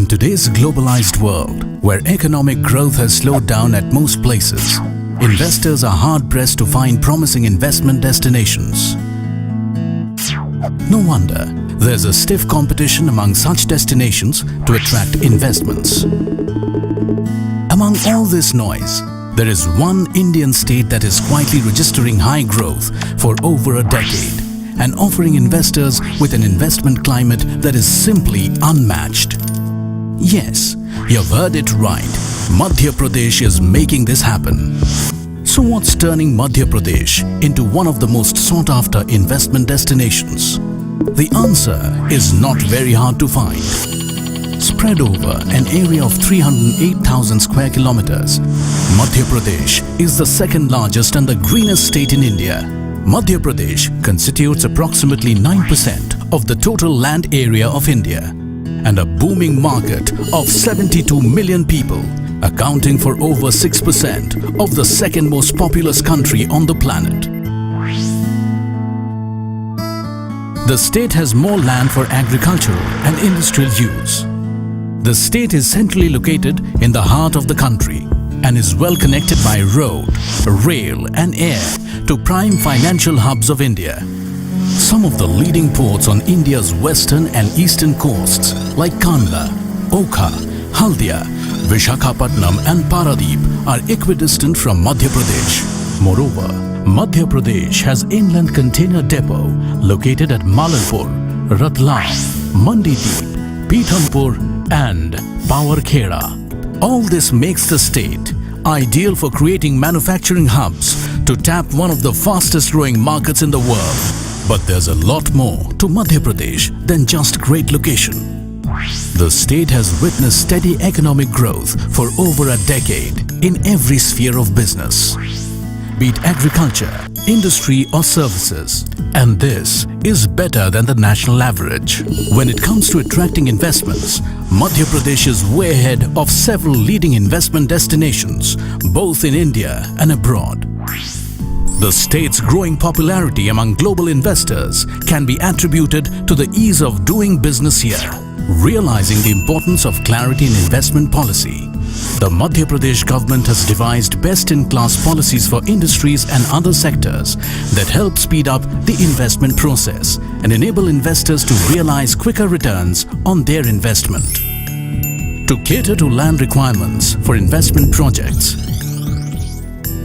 In today's globalized world, where economic growth has slowed down at most places, investors are hard-pressed to find promising investment destinations. No wonder there's a stiff competition among such destinations to attract investments. Among all this noise, there is one Indian state that is quietly registering high growth for over a decade and offering investors with an investment climate that is simply unmatched. Yes, you've heard it right. Madhya Pradesh is making this happen. So what's turning Madhya Pradesh into one of the most sought-after investment destinations? The answer is not very hard to find. Spread over an area of 308,000 square kilometers, Madhya Pradesh is the second largest and the greenest state in India. Madhya Pradesh constitutes approximately 9% of the total land area of India and a booming market of 72 million people, accounting for over 6% of the second most populous country on the planet. The state has more land for agricultural and industrial use. The state is centrally located in the heart of the country and is well connected by road, rail and air to prime financial hubs of India. Some of the leading ports on India's western and eastern coasts like Kandla, Okha, Haldia, Visakhapatnam and Paradip are equidistant from Madhya Pradesh. Moreover, Madhya Pradesh has inland container depot located at Malarpur, Ratlam, Mandideep, Pithampur and Pawarkheda. All this makes the state ideal for creating manufacturing hubs to tap one of the fastest growing markets in the world. But there's a lot more to Madhya Pradesh than just great location. The state has witnessed steady economic growth for over a decade in every sphere of business, be it agriculture, industry or services. And this is better than the national average. When it comes to attracting investments, Madhya Pradesh is way ahead of several leading investment destinations, both in India and abroad. The state's growing popularity among global investors can be attributed to the ease of doing business here. Realizing the importance of clarity in investment policy, the Madhya Pradesh government has devised best-in-class policies for industries and other sectors that help speed up the investment process and enable investors to realize quicker returns on their investment. To cater to land requirements for investment projects,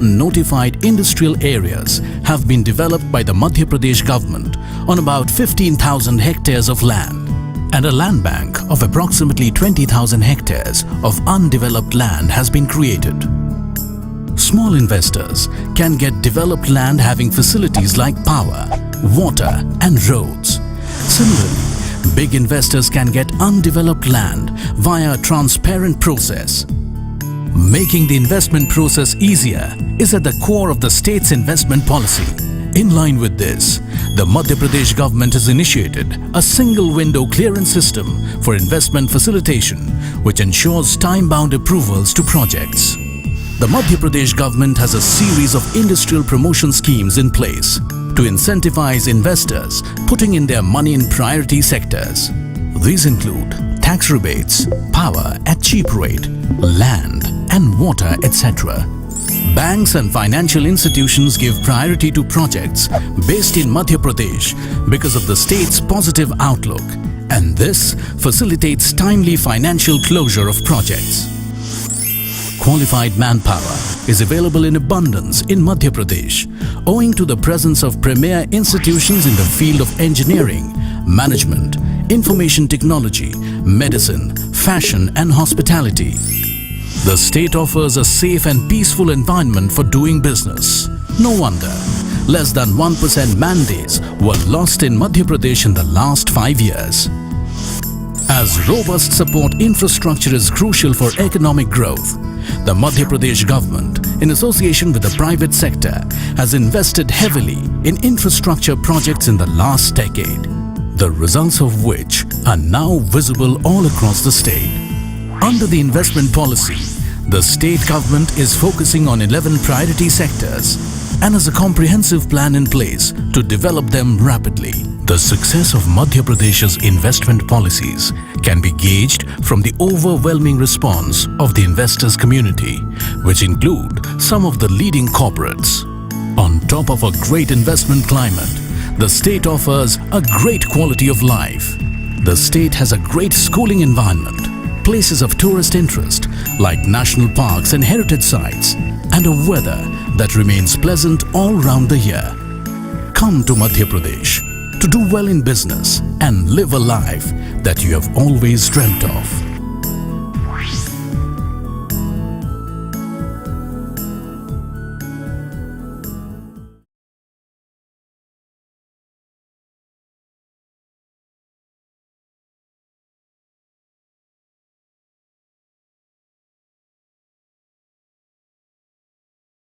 notified industrial areas have been developed by the Madhya Pradesh government on about 15,000 hectares of land, and a land bank of approximately 20,000 hectares of undeveloped land has been created. Small investors can get developed land having facilities like power, water and roads. Similarly, big investors can get undeveloped land via a transparent process. Making the investment process easier is at the core of the state's investment policy. In line with this, the Madhya Pradesh government has initiated a single window clearance system for investment facilitation, which ensures time-bound approvals to projects. The Madhya Pradesh government has a series of industrial promotion schemes in place to incentivize investors putting in their money in priority sectors. These include tax rebates, power at cheap rate, land and water, etc. Banks and financial institutions give priority to projects based in Madhya Pradesh because of the state's positive outlook, and this facilitates timely financial closure of projects. Qualified manpower is available in abundance in Madhya Pradesh owing to the presence of premier institutions in the field of engineering, management, information technology, medicine, fashion and hospitality. The state offers a safe and peaceful environment for doing business. No wonder less than 1% man days were lost in Madhya Pradesh in the last 5 years. As robust support infrastructure is crucial for economic growth, the Madhya Pradesh government, in association with the private sector, has invested heavily in infrastructure projects in the last decade, the results of which are now visible all across the state. Under the investment policy, the state government is focusing on 11 priority sectors and has a comprehensive plan in place to develop them rapidly. The success of Madhya Pradesh's investment policies can be gauged from the overwhelming response of the investors community, which include some of the leading corporates. On top of a great investment climate, the state offers a great quality of life. The state has a great schooling environment, places of tourist interest like national parks and heritage sites, and a weather that remains pleasant all round the year. Come to Madhya Pradesh to do well in business and live a life that you have always dreamt of.